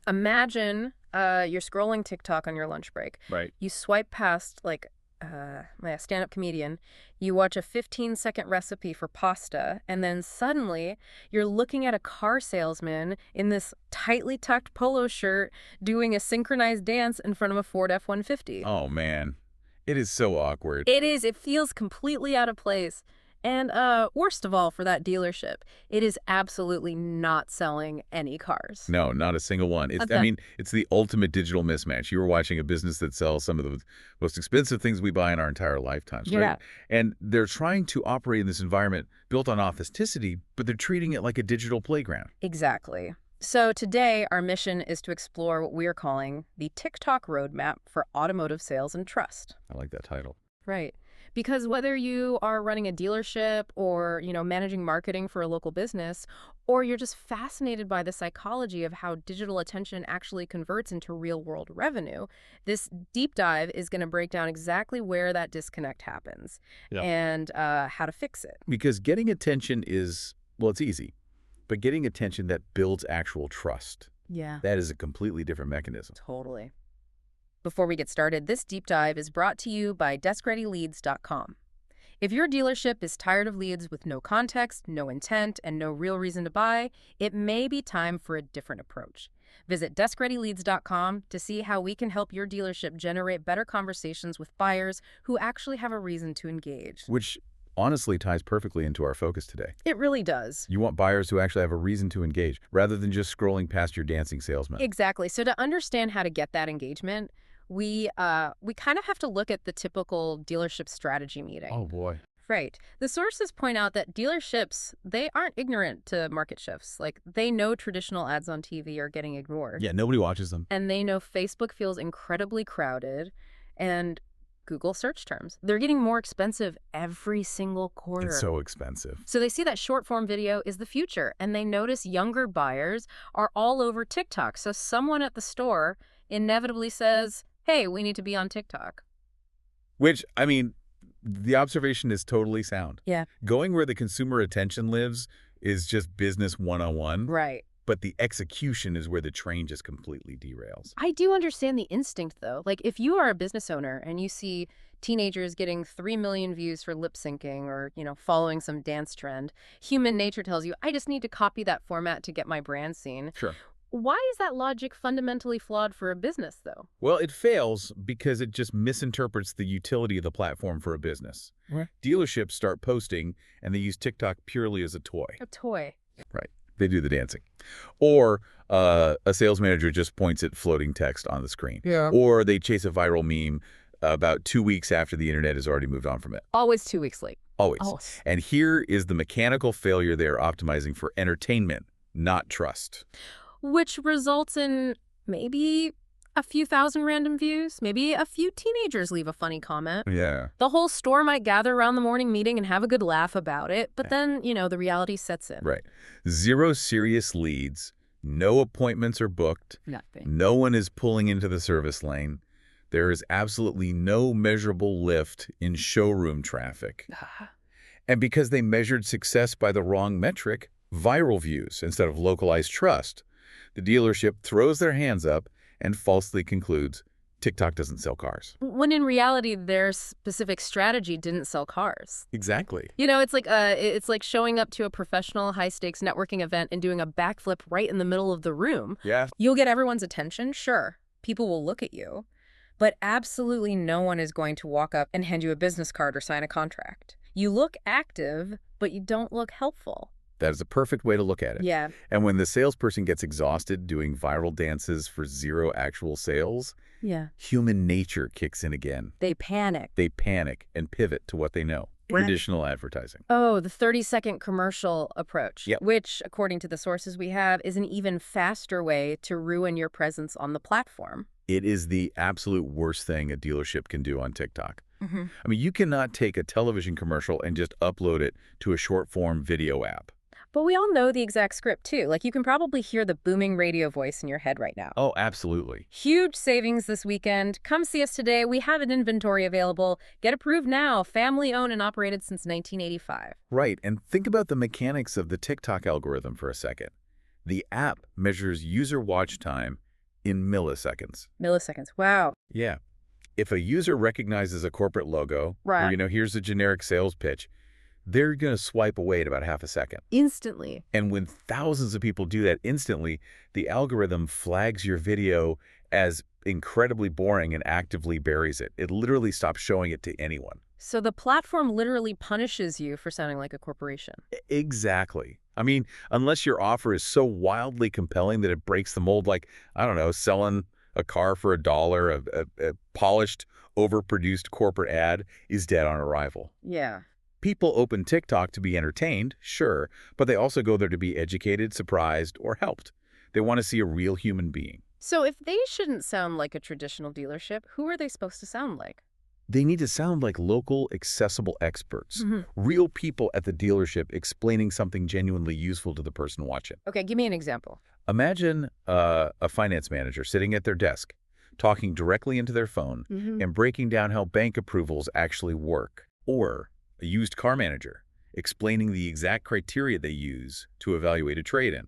Imagine you're scrolling TikTok on your lunch break. Right. You swipe past, like, my stand-up comedian. You watch a 15-second recipe for pasta, and then suddenly you're looking at a car salesman in this tightly tucked polo shirt doing a synchronized dance in front of a Ford F-150. Oh, man. It is so awkward. It is. It feels completely out of place. And worst of all, for that dealership, it is absolutely not selling any cars. No, not a single one. It's the ultimate digital mismatch. You were watching a business that sells some of the most expensive things we buy in our entire lifetimes, right? Yeah. And they're trying to operate in this environment built on authenticity, but they're treating it like a digital playground. Exactly. So today, our mission is to explore what we're calling the TikTok roadmap for automotive sales and trust. I like that title. Right. Because whether you are running a dealership or, managing marketing for a local business, or you're just fascinated by the psychology of how digital attention actually converts into real-world revenue, this deep dive is going to break down exactly where that disconnect happens and how to fix it. Because getting attention is, well, it's easy, but getting attention that builds actual trust, Yeah. that is a completely different mechanism. Totally. Before we get started, this deep dive is brought to you by DeskReadyLeads.com. If your dealership is tired of leads with no context, no intent, and no real reason to buy, it may be time for a different approach. Visit DeskReadyLeads.com to see how we can help your dealership generate better conversations with buyers who actually have a reason to engage. Which honestly ties perfectly into our focus today. It really does. You want buyers who actually have a reason to engage, rather than just scrolling past your dancing salesman. Exactly. So to understand how to get that engagement, we kind of have to look at the typical dealership strategy meeting. Oh, boy. Right. The sources point out that dealerships, they aren't ignorant to market shifts. Like, they know traditional ads on TV are getting ignored. Yeah, nobody watches them. And they know Facebook feels incredibly crowded, and Google search terms, they're getting more expensive every single quarter. It's so expensive. So they see that short-form video is the future, and they notice younger buyers are all over TikTok. So someone at the store inevitably says, hey, we need to be on TikTok. Which, the observation is totally sound. Yeah. Going where the consumer attention lives is just business 101. Right. But the execution is where the train just completely derails. I do understand the instinct, though. Like, if you are a business owner and you see teenagers getting 3 million views for lip syncing or, following some dance trend, human nature tells you, I just need to copy that format to get my brand seen. Sure. Why is that logic fundamentally flawed for a business, though? Well, it fails because it just misinterprets the utility of the platform for a business. Right. Dealerships start posting, and they use TikTok purely as a toy. A toy. Right. They do the dancing. Or a sales manager just points at floating text on the screen. Yeah. Or they chase a viral meme about 2 weeks after the internet has already moved on from it. Always 2 weeks late. Always. Oh. And here is the mechanical failure they're optimizing for entertainment, not trust. Which results in maybe a few thousand random views. Maybe a few teenagers leave a funny comment. Yeah. The whole store might gather around the morning meeting and have a good laugh about it. But then, the reality sets in. Right. 0 serious leads. No appointments are booked. Nothing. No one is pulling into the service lane. There is absolutely no measurable lift in showroom traffic. And because they measured success by the wrong metric, viral views instead of localized trust, the dealership throws their hands up and falsely concludes TikTok doesn't sell cars. When in reality, their specific strategy didn't sell cars. Exactly. It's like showing up to a professional high-stakes networking event and doing a backflip right in the middle of the room. Yeah. You'll get everyone's attention, sure. People will look at you. But absolutely no one is going to walk up and hand you a business card or sign a contract. You look active, but you don't look helpful. That is a perfect way to look at it. Yeah. And when the salesperson gets exhausted doing viral dances for 0 actual sales, human nature kicks in again. They panic. They panic and pivot to what they know. Traditional advertising. Oh, the 30-second commercial approach, Yep. which, according to the sources we have, is an even faster way to ruin your presence on the platform. It is the absolute worst thing a dealership can do on TikTok. You cannot take a television commercial and just upload it to a short-form video app. But we all know the exact script, too. Like, you can probably hear the booming radio voice in your head right now. Oh, absolutely. Huge savings this weekend. Come see us today. We have an inventory available. Get approved now. Family owned and operated since 1985. Right, and think about the mechanics of the TikTok algorithm for a second. The app measures user watch time in milliseconds. Milliseconds. Wow. Yeah. If a user recognizes a corporate logo, Right. or, here's a generic sales pitch, they're going to swipe away in about half a second. Instantly. And when thousands of people do that instantly, the algorithm flags your video as incredibly boring and actively buries it. It literally stops showing it to anyone. So the platform literally punishes you for sounding like a corporation. Exactly. I mean, unless your offer is so wildly compelling that it breaks the mold, like, I don't know, selling a car for $1, a polished, overproduced corporate ad is dead on arrival. Yeah. People open TikTok to be entertained, sure, but they also go there to be educated, surprised, or helped. They want to see a real human being. So if they shouldn't sound like a traditional dealership, who are they supposed to sound like? They need to sound like local, accessible experts, Mm-hmm. real people at the dealership explaining something genuinely useful to the person watching. Okay, give me an example. Imagine a finance manager sitting at their desk, talking directly into their phone Mm-hmm. and breaking down how bank approvals actually work. Or a used car manager explaining the exact criteria they use to evaluate a trade-in.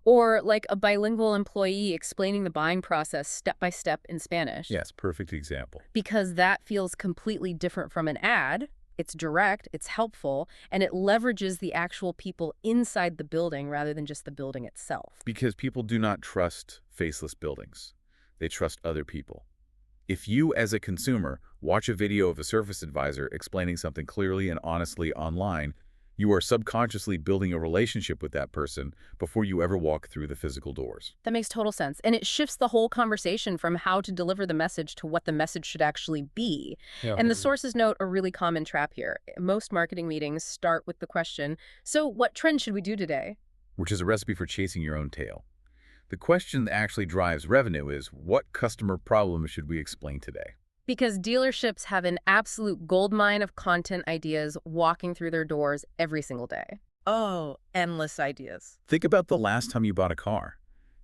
Or like a bilingual employee explaining the buying process step by step in Spanish. Yes, perfect example. Because that feels completely different from an ad. It's direct, it's helpful, and it leverages the actual people inside the building rather than just the building itself. Because people do not trust faceless buildings. They trust other people. If you, as a consumer, watch a video of a service advisor explaining something clearly and honestly online, you are subconsciously building a relationship with that person before you ever walk through the physical doors. That makes total sense. And it shifts the whole conversation from how to deliver the message to what the message should actually be. Yeah. And the sources note a really common trap here. Most marketing meetings start with the question, so what trend should we do today? Which is a recipe for chasing your own tail. The question that actually drives revenue is, what customer problem should we explain today? Because dealerships have an absolute goldmine of content ideas walking through their doors every single day. Oh, endless ideas. Think about the last time you bought a car.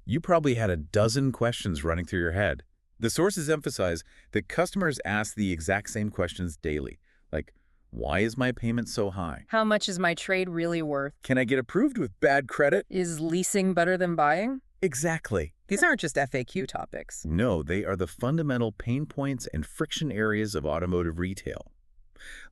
You probably had a dozen questions running through your head. The sources emphasize that customers ask the exact same questions daily, like, why is my payment so high? How much is my trade really worth? Can I get approved with bad credit? Is leasing better than buying? Exactly. These aren't just FAQ topics. No, they are the fundamental pain points and friction areas of automotive retail.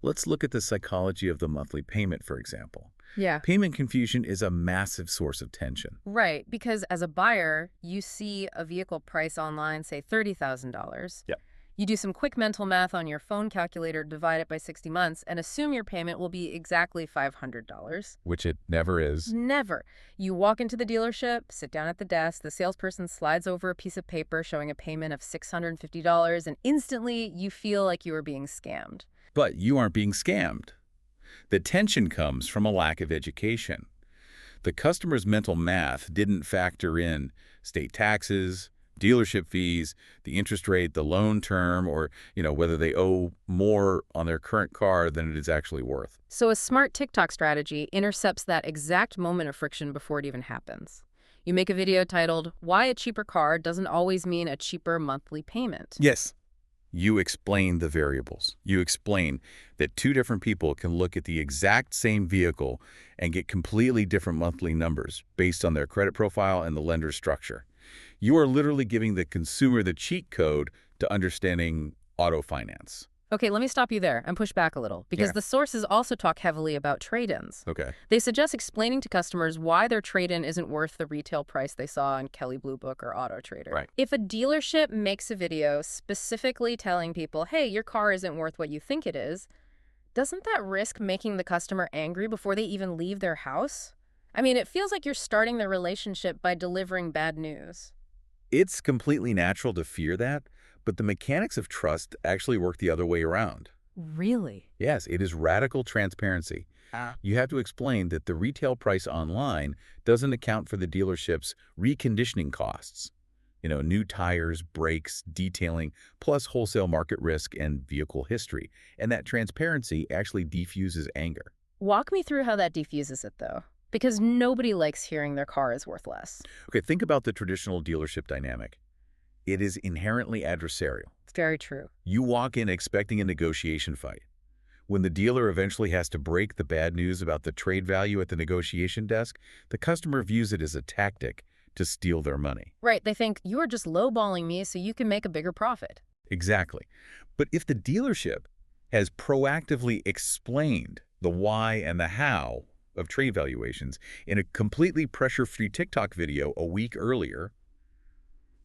Let's look at the psychology of the monthly payment, for example. Yeah. Payment confusion is a massive source of tension. Right, because as a buyer, you see a vehicle price online, say $30,000. Yep. You do some quick mental math on your phone calculator, divide it by 60 months, and assume your payment will be exactly $500. Which it never is. Never. You walk into the dealership, sit down at the desk, the salesperson slides over a piece of paper showing a payment of $650, and instantly you feel like you are being scammed. But you aren't being scammed. The tension comes from a lack of education. The customer's mental math didn't factor in state taxes, dealership fees, the interest rate, the loan term, or, whether they owe more on their current car than it is actually worth. So a smart TikTok strategy intercepts that exact moment of friction before it even happens. You make a video titled, "Why a cheaper car doesn't always mean a cheaper monthly payment." Yes. You explain the variables. You explain that two different people can look at the exact same vehicle and get completely different monthly numbers based on their credit profile and the lender's structure. You are literally giving the consumer the cheat code to understanding auto finance. Okay, let me stop you there and push back a little, because Yeah. the sources also talk heavily about trade-ins. Okay. They suggest explaining to customers why their trade-in isn't worth the retail price they saw on Kelley Blue Book or Auto Trader. Right. If a dealership makes a video specifically telling people, hey, your car isn't worth what you think it is, doesn't that risk making the customer angry before they even leave their house? I mean, it feels like you're starting the relationship by delivering bad news. It's completely natural to fear that, but the mechanics of trust actually work the other way around. Really? Yes, it is radical transparency. Ah. You have to explain that the retail price online doesn't account for the dealership's reconditioning costs. New tires, brakes, detailing, plus wholesale market risk and vehicle history. And that transparency actually defuses anger. Walk me through how that defuses it, though. Because nobody likes hearing their car is worth less. Okay, think about the traditional dealership dynamic. It is inherently adversarial. It's very true. You walk in expecting a negotiation fight. When the dealer eventually has to break the bad news about the trade value at the negotiation desk, the customer views it as a tactic to steal their money. Right, they think you're just lowballing me so you can make a bigger profit. Exactly. But if the dealership has proactively explained the why and the how of trade valuations in a completely pressure-free TikTok video a week earlier,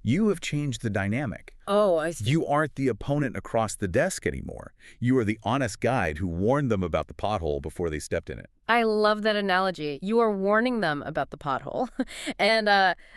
you have changed the dynamic. Oh, I see. You aren't the opponent across the desk anymore. You are the honest guide who warned them about the pothole before they stepped in it. I love that analogy. You are warning them about the pothole. And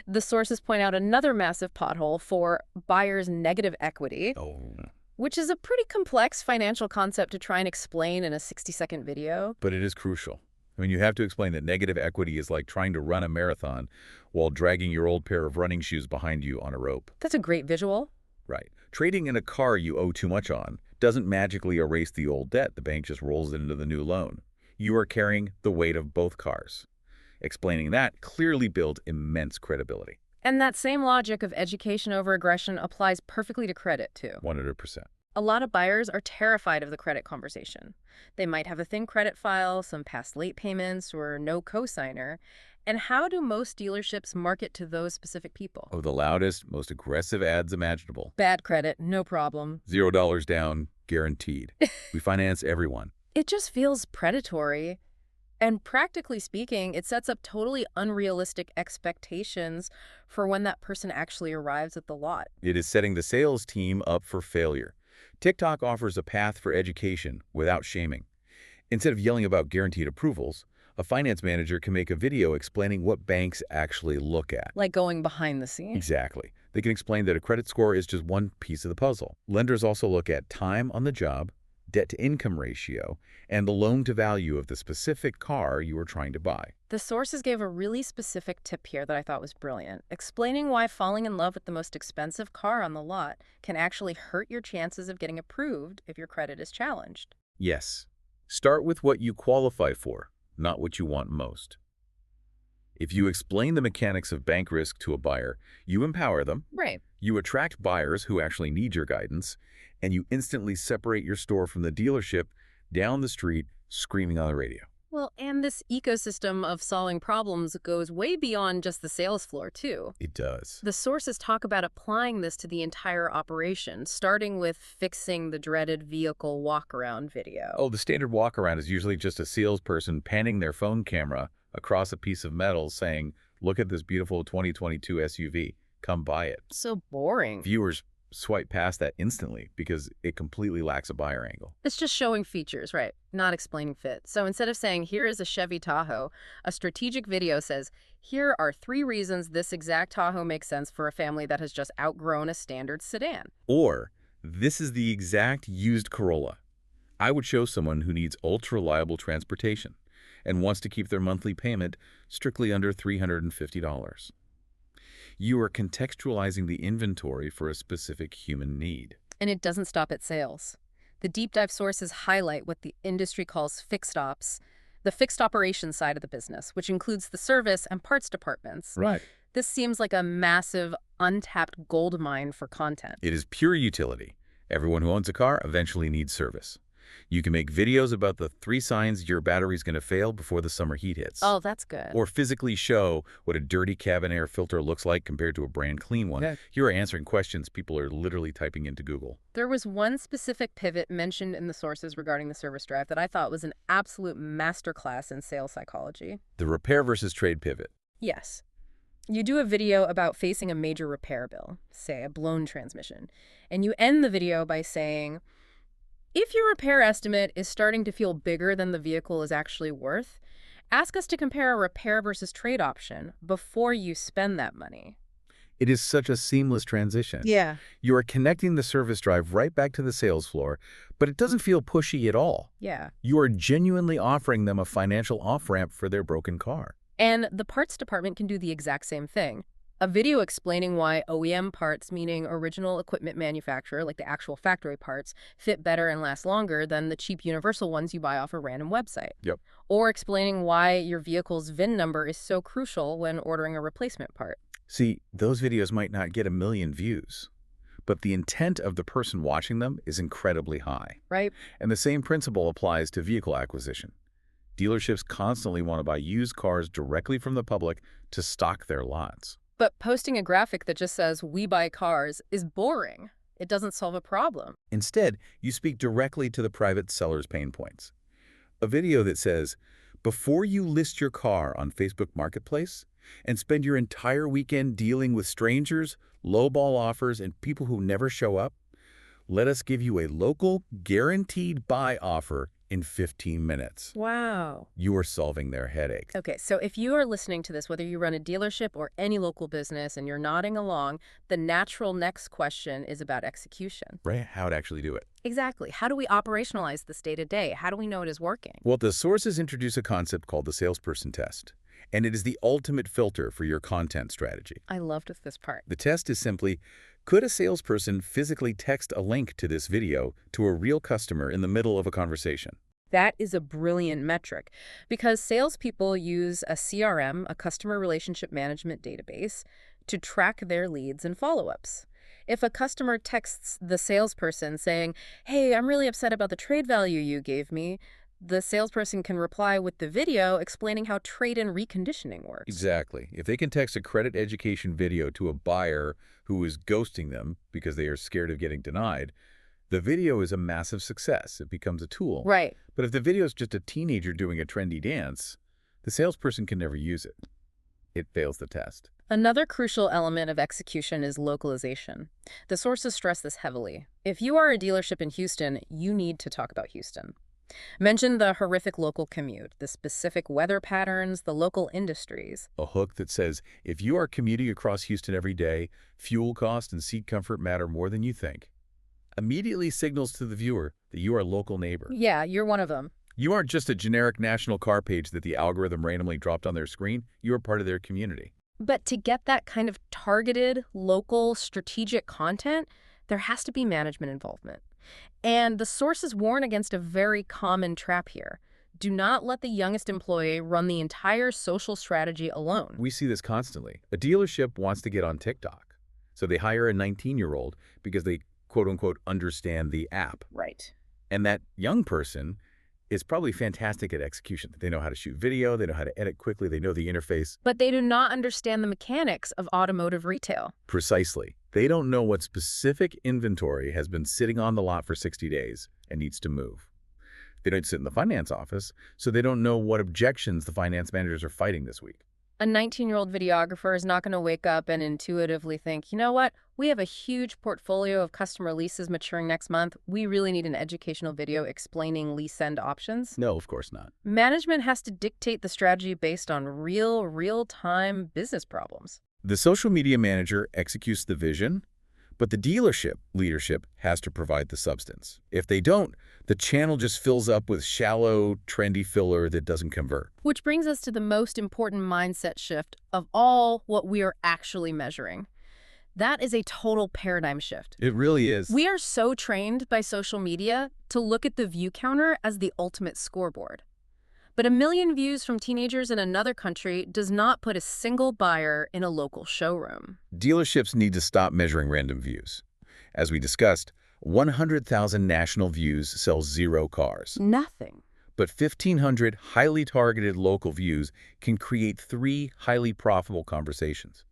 the sources point out another massive pothole for buyers' negative equity, Oh, which is a pretty complex financial concept to try and explain in a 60-second video. but it is crucial. I mean, you have to explain that negative equity is like trying to run a marathon while dragging your old pair of running shoes behind you on a rope. That's a great visual. Right. Trading in a car you owe too much on doesn't magically erase the old debt. The bank just rolls it into the new loan. You are carrying the weight of both cars. Explaining that clearly builds immense credibility. And that same logic of education over aggression applies perfectly to credit, too. 100%. A lot of buyers are terrified of the credit conversation. They might have a thin credit file, some past late payments, or no cosigner. And how do most dealerships market to those specific people? Oh, the loudest, most aggressive ads imaginable. Bad credit, no problem. $0 down, guaranteed. We finance everyone. It just feels predatory. And practically speaking, it sets up totally unrealistic expectations for when that person actually arrives at the lot. It is setting the sales team up for failure. TikTok offers a path for education without shaming. Instead of yelling about guaranteed approvals, a finance manager can make a video explaining what banks actually look at. Like going behind the scenes. Exactly. They can explain that a credit score is just one piece of the puzzle. Lenders also look at time on the job, debt-to-income ratio, and the loan-to-value of the specific car you are trying to buy. The sources gave a really specific tip here that I thought was brilliant, explaining why falling in love with the most expensive car on the lot can actually hurt your chances of getting approved if your credit is challenged. Yes. Start with what you qualify for, not what you want most. If you explain the mechanics of bank risk to a buyer, you empower them, Right. you attract buyers who actually need your guidance, and you instantly separate your store from the dealership down the street screaming on the radio. Well, and this ecosystem of solving problems goes way beyond just the sales floor, too. It does. The sources talk about applying this to the entire operation, starting with fixing the dreaded vehicle walk-around video. Oh, the standard walk-around is usually just a salesperson panning their phone camera across a piece of metal saying, "Look at this beautiful 2022 SUV. Come buy it." So boring. Viewers swipe past that instantly because it completely lacks a buyer angle. It's just showing features, right? Not explaining fit. So instead of saying, here is a Chevy Tahoe, a strategic video says, here are 3 reasons this exact Tahoe makes sense for a family that has just outgrown a standard sedan. Or, this is the exact used Corolla I would show someone who needs ultra-reliable transportation and wants to keep their monthly payment strictly under $350. You are contextualizing the inventory for a specific human need. And it doesn't stop at sales. The deep dive sources highlight what the industry calls fixed ops, the fixed operations side of the business, which includes the service and parts departments. Right. This seems like a massive, untapped gold mine for content. It is pure utility. Everyone who owns a car eventually needs service. You can make videos about the 3 signs your battery's going to fail before the summer heat hits. Oh, that's good. Or physically show what a dirty cabin air filter looks like compared to a brand clean one. Yeah. You are answering questions people are literally typing into Google. There was one specific pivot mentioned in the sources regarding the service drive that I thought was an absolute masterclass in sales psychology. The repair versus trade pivot. Yes. You do a video about facing a major repair bill, say a blown transmission, and you end the video by saying, if your repair estimate is starting to feel bigger than the vehicle is actually worth, ask us to compare a repair versus trade option before you spend that money. It is such a seamless transition. Yeah. You are connecting the service drive right back to the sales floor, but it doesn't feel pushy at all. Yeah. You are genuinely offering them a financial off-ramp for their broken car. And the parts department can do the exact same thing. A video explaining why OEM parts, meaning original equipment manufacturer, like the actual factory parts, fit better and last longer than the cheap universal ones you buy off a random website. Yep. Or explaining why your vehicle's VIN number is so crucial when ordering a replacement part. See, those videos might not get 1 million views, but the intent of the person watching them is incredibly high. Right? And the same principle applies to vehicle acquisition. Dealerships constantly want to buy used cars directly from the public to stock their lots. But posting a graphic that just says, "We buy cars," is boring. It doesn't solve a problem. Instead, you speak directly to the private seller's pain points. A video that says, before you list your car on Facebook Marketplace and spend your entire weekend dealing with strangers, lowball offers, and people who never show up, let us give you a local, guaranteed buy offer in 15 minutes. Wow. You are solving their headache. Okay, so if you are listening to this, whether you run a dealership or any local business and you're nodding along, the natural next question is about execution. Right? How to actually do it. Exactly. How do we operationalize this day to day? How do we know it is working? Well, the sources introduce a concept called the salesperson test, and it is the ultimate filter for your content strategy. I loved this part. The test is simply, could a salesperson physically text a link to this video to a real customer in the middle of a conversation? That is a brilliant metric because salespeople use a CRM, a customer relationship management database, to track their leads and follow-ups. If a customer texts the salesperson saying, "Hey, I'm really upset about the trade value you gave me," the salesperson can reply with the video explaining how trade-in reconditioning works. Exactly. If they can text a credit education video to a buyer who is ghosting them because they are scared of getting denied, the video is a massive success. It becomes a tool. Right. But if the video is just a teenager doing a trendy dance, the salesperson can never use it. It fails the test. Another crucial element of execution is localization. The sources stress this heavily. If you are a dealership in Houston, you need to talk about Houston. Mention the horrific local commute, the specific weather patterns, the local industries. A hook that says, if you are commuting across Houston every day, fuel cost and seat comfort matter more than you think, immediately signals to the viewer that you are a local neighbor. Yeah, you're one of them. You aren't just a generic national car page that the algorithm randomly dropped on their screen. You are part of their community. But to get that kind of targeted, local, strategic content, there has to be management involvement. And the sources warn against a very common trap here. Do not let the youngest employee run the entire social strategy alone. We see this constantly. A dealership wants to get on TikTok, so they hire a 19-year-old because they quote-unquote understand the app. Right. And that young person is probably fantastic at execution. They know how to shoot video, they know how to edit quickly, they know the interface. But they do not understand the mechanics of automotive retail. Precisely. They don't know what specific inventory has been sitting on the lot for 60 days and needs to move. They don't sit in the finance office, so they don't know what objections the finance managers are fighting this week. A 19-year-old videographer is not going to wake up and intuitively think, you know what, we have a huge portfolio of customer leases maturing next month. We really need an educational video explaining lease end options. No, of course not. Management has to dictate the strategy based on real-time business problems. The social media manager executes the vision, but the dealership leadership has to provide the substance. If they don't, the channel just fills up with shallow, trendy filler that doesn't convert. Which brings us to the most important mindset shift of all what we are actually measuring. That is a total paradigm shift. It really is. We are so trained by social media to look at the view counter as the ultimate scoreboard. But 1 million views from teenagers in another country does not put a single buyer in a local showroom. Dealerships need to stop measuring random views. As we discussed, 100,000 national views sells 0 cars. Nothing. But 1,500 highly targeted local views can create 3 highly profitable conversations.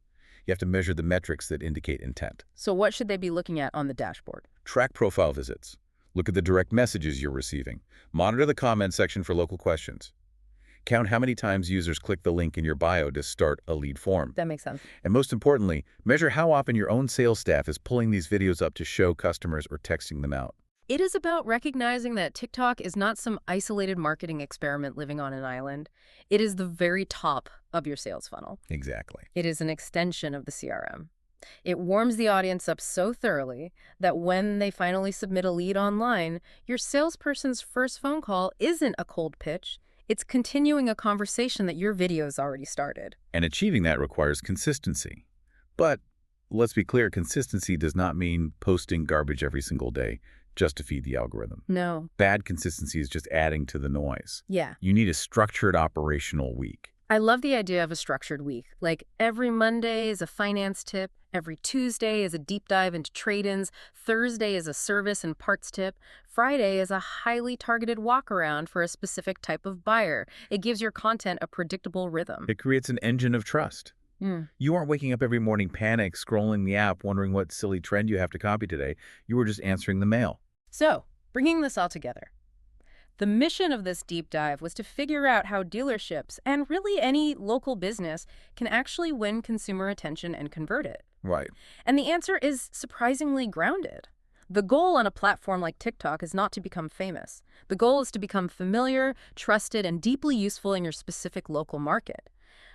You have to measure the metrics that indicate intent. So what should they be looking at on the dashboard? Track profile visits. Look at the direct messages you're receiving. Monitor the comment section for local questions. Count how many times users click the link in your bio to start a lead form. That makes sense. And most importantly, measure how often your own sales staff is pulling these videos up to show customers or texting them out. It is about recognizing that TikTok is not some isolated marketing experiment living on an island. It is the very top of your sales funnel. Exactly. It is an extension of the CRM. It warms the audience up so thoroughly that when they finally submit a lead online, your salesperson's first phone call isn't a cold pitch. It's continuing a conversation that your video's already started. And achieving that requires consistency. But let's be clear, consistency does not mean posting garbage every single day just to feed the algorithm. No. Bad consistency is just adding to the noise. Yeah. You need a structured operational week. I love the idea of a structured week. Like every Monday is a finance tip, every Tuesday is a deep dive into trade-ins, Thursday is a service and parts tip, Friday is a highly targeted walk-around for a specific type of buyer. It gives your content a predictable rhythm. It creates an engine of trust. Mm. You aren't waking up every morning panicked, scrolling the app, wondering what silly trend you have to copy today. You were just answering the mail. So, bringing this all together, the mission of this deep dive was to figure out how dealerships, and really any local business, can actually win consumer attention and convert it. Right. And the answer is surprisingly grounded. The goal on a platform like TikTok is not to become famous. The goal is to become familiar, trusted, and deeply useful in your specific local market.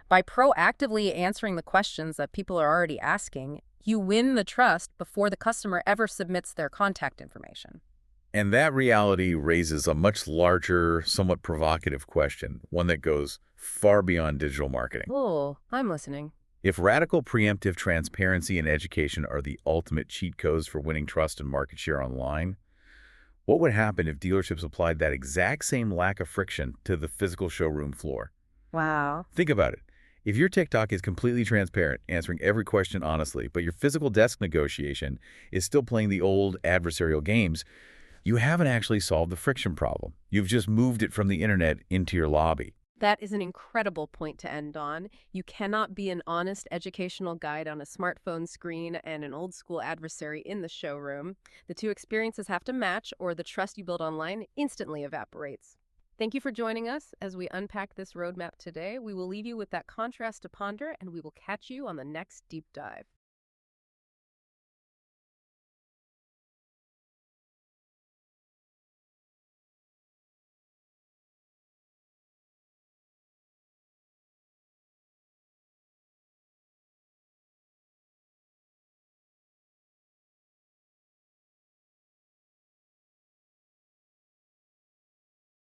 By proactively answering the questions that people are already asking, you win the trust before the customer ever submits their contact information. And that reality raises a much larger, somewhat provocative question, one that goes far beyond digital marketing. Oh, I'm listening. If radical preemptive transparency and education are the ultimate cheat codes for winning trust and market share online, what would happen if dealerships applied that exact same lack of friction to the physical showroom floor? Wow. Think about it. If your TikTok is completely transparent, answering every question honestly, but your physical desk negotiation is still playing the old adversarial games, you haven't actually solved the friction problem. You've just moved it from the internet into your lobby. That is an incredible point to end on. You cannot be an honest educational guide on a smartphone screen and an old-school adversary in the showroom. The two experiences have to match, or the trust you build online instantly evaporates. Thank you for joining us as we unpack this roadmap today. We will leave you with that contrast to ponder, and we will catch you on the next deep dive.